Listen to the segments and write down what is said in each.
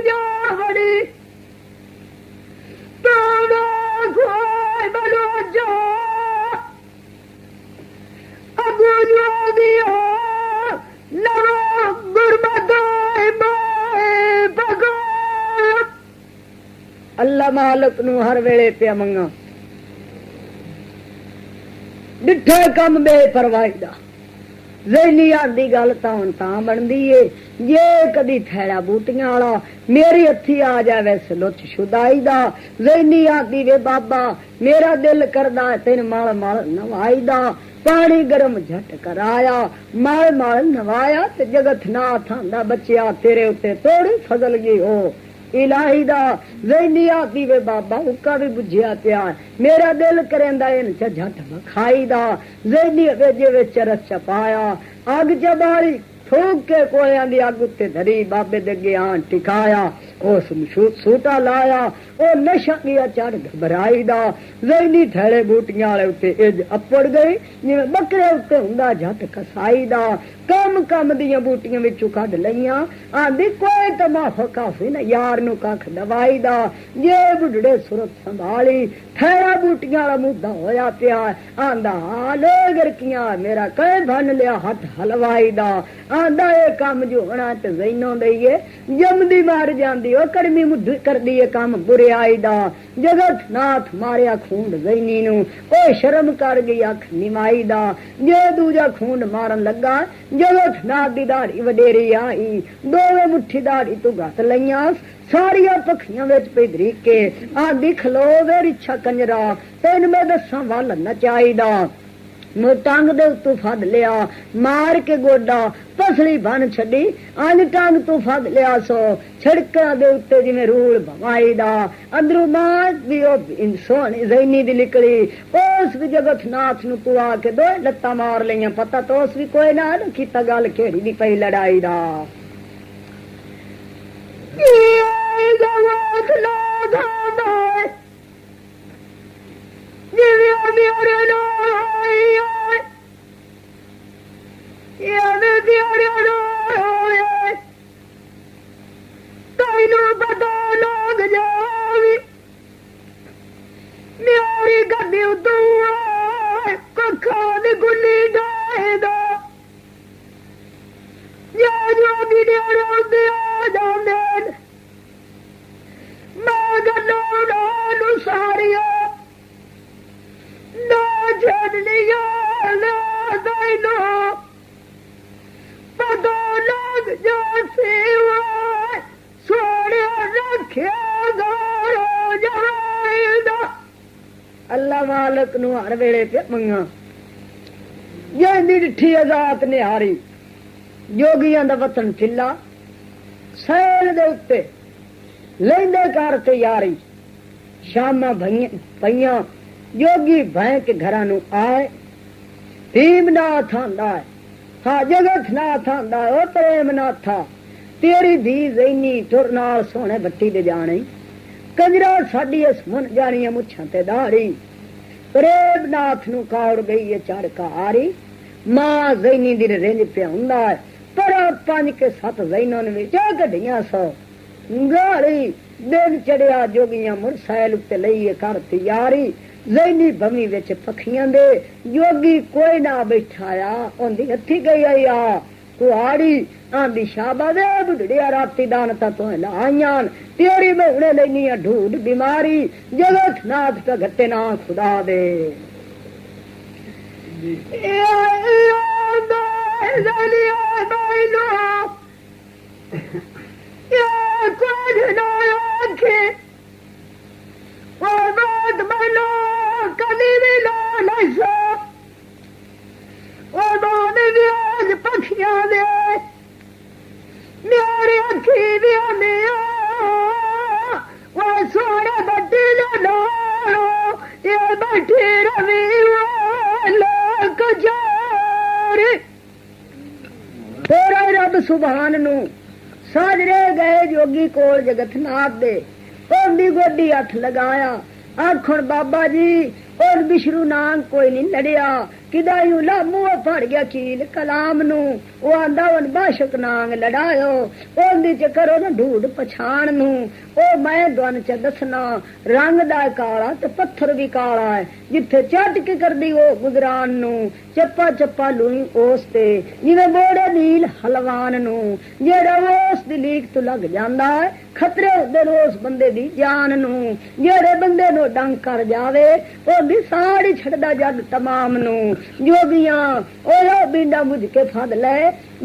जा बड़ी बनो जा अगू जो दियो नवो गुरबत भगो अल्लाह मालक नू हर वेले पे मंगा डिठे कम बेपरवाही दा ज़हनी आदि गल तां बनदी है जे कदी थैला बूटियां वाला मेरी हथी आ जावे सलुच शुदाई दा ज़हनी आदि वे बाबा मेरा दिल करदा तेन मल मल नवाई दा पानी गरम झट कराया मल मल नवाया ते जगत नाथ आंदा बच्चिया तेरे उत्ते थोड़ी फजल गई हो इलाही दा ज़हनी आदि वे बाबा उका भी बुझिया पिया मेरा दिल करेंदा इन झट खाई दा ज़हनी वेजे विच रस चपाया अग चबाली फूक के कोलियां दी अग उत्ते धरी बाबे दे अगे आन टिकाया उस सूटा लाया ओ नशा गया चढ़ घबराई दा ज़हनी थैले बूटियां वाले उत्ते इज अपड़ गई जिवें बकरे उत्ते हुंदा झट कसाई दा कम कम दियां बूटियां विचों कढ लईयां आंदी कोई तमाफा काफी न यार नू कख दवाई दा जे बुढ़ड़े सुरत संभाली थैला बूटियां वाला मुद्दा होया पिया आंदा हाल गरकियां मेरा कह बन लिया हथ हलवाई दा आंदा ये काम जो होना ते ज़ैनों दईए जमदी मार जांदी ओ कड़मी मुद्ध कर दिए काम बुरे आई दा जगत नाथ मारिया खूंड ज़ैनी नू ओ शर्म कर गई अख निमाई दा जे दूजा खूंड मारन लगा जगत नाथ दी दाढ़ी वडेरी आई दोवे मुट्ठी दाढ़ी तू गत लईयां सारिया पखियां विच पे धरीके आंदी खलो वे रिछा कंजरा तेन मैं दसा वल नचाईदा टांग दे उत्तों फद लिया मार के गोडा पसली बन छड़ी अंज टांग तू फद लिया सो छिड़का दे उत्ते जिवें रूल भवाई दा अंदरों मां दी सोहनी ज़ैनी दी निकली उस भी जगत नाथ नू तू आके दो लत्ता मार लिया पता तो उस भी कोई ना कीता गल केड़ी दी पई लड़ाई दा मेरी गड्डी कखा गुली डाए दो जो भी आ जाते मैं गलो सारिया ना छड़ लिया दैनो पता लग जा सेवा सोने रखिया अल्लाह मालक नू हर वेले पे मंगा जैंदी डिठी आजात निहारी जोगियां दा वतन चिल्ला सैल दे उत्ते लेंदे कर तैयारी शामा पईयां जोगी भैं के घरां नू आए भीमनाथ आंदा है हा जगत नाथ आंदा है ओ प्रेम नाथा तेरी धी ज़ैनी तुर नाल सोहणे बट्टी दे जाने कंजरा साडी इस मुन जानी मुछां ते दाढ़ी प्रेम नाथ नू कावड़ गई है चढ़ कारी मां ज़ैनी दी रिंज पिया हुंदा है पर 5 के 7 ज़ैनों ने विच कढियां सौ गाली दिन चढ़िया जोगियां मुड़ सैल उत्ते लईए कर तैयारी ज़ैनी भमी विच पखियां दे जोगी कोई ना बैठाया ओंदी हथी गई आई आ कुआड़ी आंदी शाबा दे बुढ़िया राती दानता तो लाइयां तेरी बहुड़े लेनी ढूंढ बीमारी जगत नाथ का घटे ना खुदा दे पखियां दे मेरी अखी दिया वो सोने बड्डी लो ये बैठी रवि लोक जारी तेरा रब सुभान नू साजरे गए जोगी कोल जगत नाथ दे ओंदी गोडी हथ लगाया आखण बाबा जी और बिशरू नांग कोई नहीं लड़िया किदायू ला मुंह फड़ गया कील कलाम नू वो आंदा उन बाशक नांग लड़ायो ओंदी च करो ना ढूंढ पछाण नू ओ मैं दुन च दसना रंग दा काला ते पत्थर भी काला है जिथे चट के कर दी वो गुजरान नू चप्पा चप्पा लुई ओस ते जिवें बोड़े नील हलवान नू जेड़ा ओस दी लीक तो लग जांदा है खतरे होंदे ने उस बंदे दी जान नू जेड़े बंदे नो डंग कर जावे ओ भी साड़ी छड़दा जग तमाम नू जोगियां ओ बिंडा मुझ के फद ले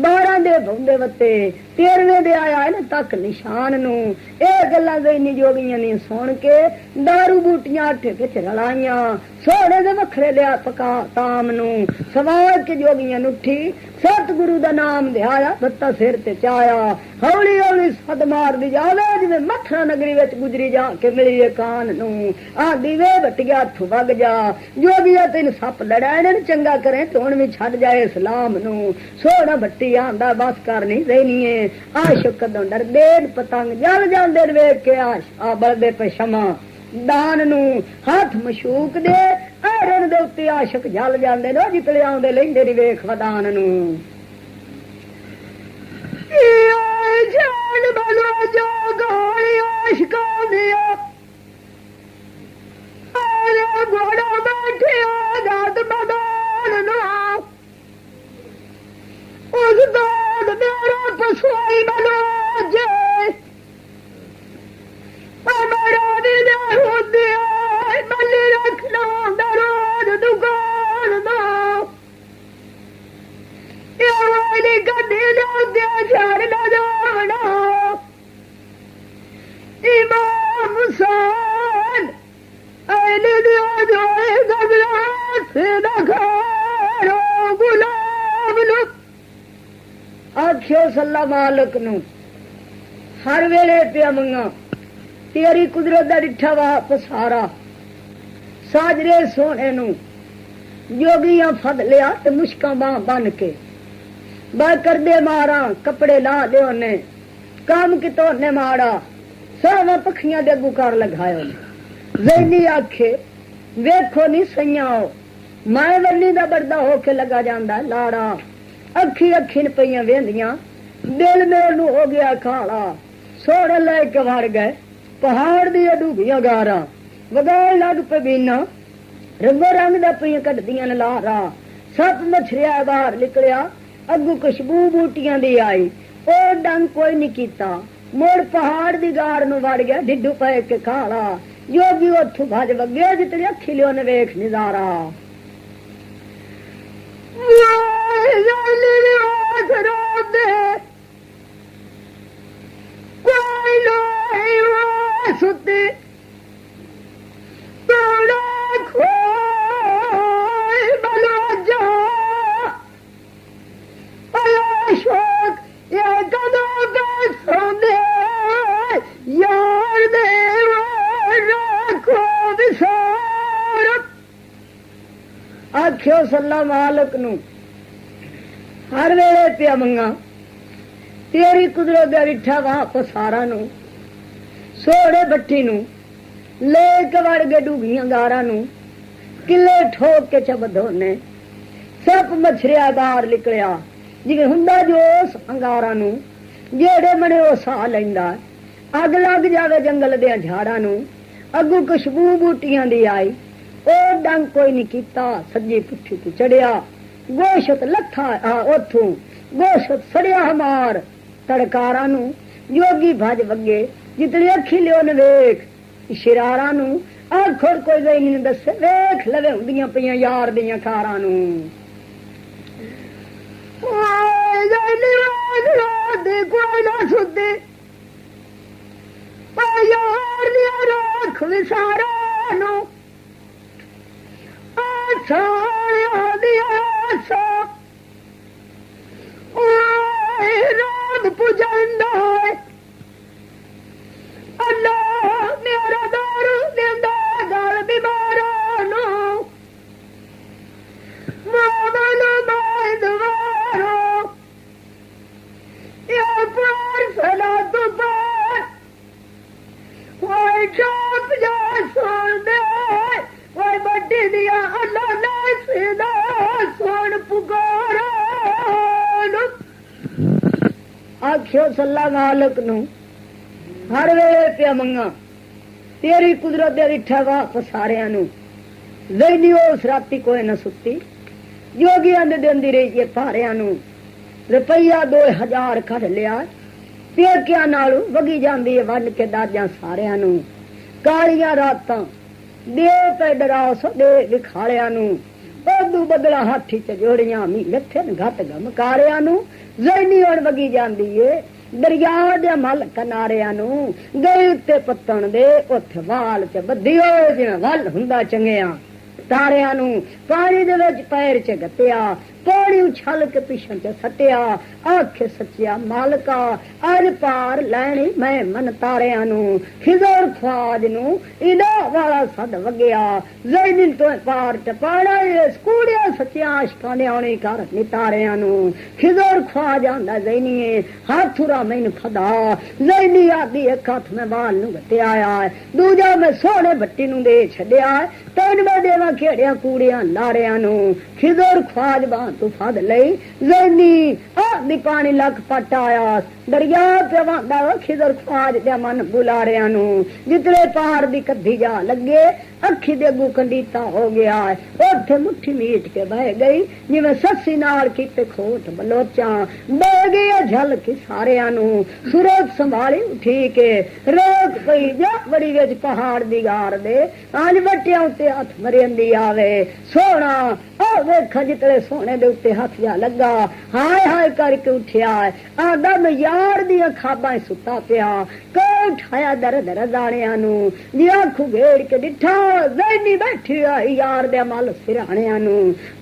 12 दे भौंदे वते 13वें दे आया है ना तक निशान नू ए गल्लां गई जोगियां ने सुन के दारू बूटियां आटे विच रलाइयां सोने दे वखरे लिया पका ताम नू सवार के जोगियां उठी सतगुरु दा नाम ध्याया बत्ता सिर ते चाया हौली हौली सद मार दी जावे जिवें मथुरा नगरी विच गुजरी जा के मिली कान नू आंदी वे बटिया हथ वग जा जोगिया तेन सप लड़ाने चंगा करे तो हुण भी छड़ जाए सलाम नू सोना भट्टी आंदा बस कर नहीं रहनी है आशिक कदों डरदे पतंग जल जांदे वेख के आ बलदे पे क्षमा दान नू हाथ मशूक दे आरन दे उत्ते आशिक जल जांदे ने जितले आउंदे लैंदे नी वेख वदान नू जान बलो जो गाली आशिकां दिया अरे घोड़ा बैठे दाद बदान नू उस दाद मेरा पसवाई बलो जे मल्ली रखना दरोज दुकान वाली गड्डी झाड़ न जाना इमाम हुसैन गुलाब आखियो सल्ला मालक नू हर वेले पिया मंगा तेरी कुदरत दा डिठा वा पसारा साजरे सोने नू जोगियां फद लिया ते मुश्कां बाह बन के बा करदे मारा कपड़े ला दे ने काम कितो ने माड़ा सावा पखियां दे अगू कर लगायो ज़ैनी आखे वेखो नी सयाओ मैं वल्ली दा बरदा होके लगा जांदा लाड़ा अखी अखी न पईयां वेंदियां दिल मेरे नू हो गया खाला सोने ले के वड़ गए पहाड़ दिया डूबियां गारा वगाड़ लग पे बीना रंगो रंग दा पईयां कटदियां न लारा सप मछरिया बाहर निकलिया अगू खुशबू बूटियां दी आई ओ डंग कोई नहीं कीता मुड़ पहाड़ दी गार नू वड़ गया ढिड्डू पे के खाला जोगी उथू भज वगे जितने अखी लियो ने वेख नजारा सुते आख्यो सल्ला मालक नू हर वेले पिया मंगा तेरी कुदरत दा रिठा वापस सारा नू सोड़े भट्टी नू ले के वड़ गए डूबियां गारा नू किले ठोक के चबधो ने सप मछरिया बाहर निकलिया जिवें हुंदा जोश अंगारा नू जेड़े मने ओ सा लैंदा अग लग जावे जंगल दे झाड़ा नू अगू खुशबू बूटियां दी आई ओ डंग कोई नहीं कीता सज्जी पुठी तू चढ़िया गोशत लथा ओथू गोशत सड़िया हमार तड़कारा नू जोगी भज वगे जितनी अखी लियो ने वेख शिरारा नू आखोड़ कोई गई नहीं दसे वेख लवे हुंदियां पईयां यार दियां कारा नू कोई ना सुते यार लिया रख विसारा नू रात पुजंदा अल्लाह मेरा दारू देंदा गल बीमारा नो मोमन मैं दुआरो या पर सला तो पर वो चुप जा सुन दे वो बड़ी आखियो सल्ला मालक नू हर वेले पिया मंगा तेरी कुदरत दे रिठा वापस सारिया नू ज़ैनी उस राती कोई न सुती जोगियां दे देंदी रही है पारिया नू रुपया 2000 कढ़ लिया पेकिया नालू वगी जांदी है वन के दाजा सारिया नू कालियां रातां दे पे डराओ सो दे विखालिया नू ओदू बदला हाथी च जोड़ियां मी लथे घट गमकारिया नू ज़ैनी हुण वगी जांदी है दरिया दे मल किनारिया नू गई उत्ते पत्तन दे उथे वाल च बधी होए जिवें वल हुंदा चंगिया तारिया नू पानी दे विच पैर च गत्या पानी उछल के पिछन च सटिया आखे सच्चिया मालका अज पार लैनी मैं मन तारिया नू खिजर ख्वाज नू इदा वाला सद वगया ज़ैनी तो पार टपाना स्कूड़िया सच्चिया आशका ने आने कर नितारिया नू खिजर ख्वाज आंदा ज़ैनीए हाथुरा मैनू खदा ज़ैनी आदि एक हाथ में बाल नू गत्या आया दूजा मैं सोने भट्टी नू दे छड्या तैन मैं देवा खेड़िया कूड़िया लारिया नू खिजर ख्वाज बां तू फद लई ज़ैनी आदि पानी लख पट आया दरिया पे वांदा खिजर ख्वाज दे मन बुलारिया नू जितने पार दी कद्धी जा लगे अखी दे अगू कंडीता हो गया उथे मुट्ठी मीट के बह गई जिवें सस्सी नाल कीते खोट बलोचा बह गई झल की सारिया नू सूरत संभाली उठी के रोक पई जा बड़ी विच पहाड़ दी गार दे आज बटिया उत्ते हथ मरिंदी आवे सोना ओ वेख जितने सोने दे उत्ते हथ जा लगा हाय हाय करके उठिया आदा मैं यार दी खाबां सुता पिया को उठाया दर दर दाणिया नू जी अख उघेड़ के डिठा ज़ैनी बैठी आई यार दे मल सिराणिया नू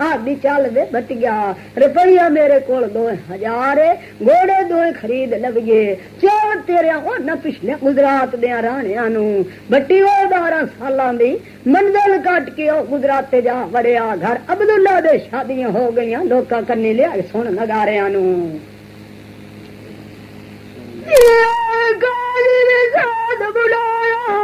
आदि चल दे बटिया रुपया मेरे कोल 2000 घोड़े 2 खरीद लविए चौल तेरे न पिछले गुजरात दे राणिया नू बट्टी 12 सालां दी मंजिल कट के गुजराते जा वड़िया घर अब्दुल्ला दे शादियां हो गईयां लोकां कन्ने लिया सुन नगारिया नू बुलाया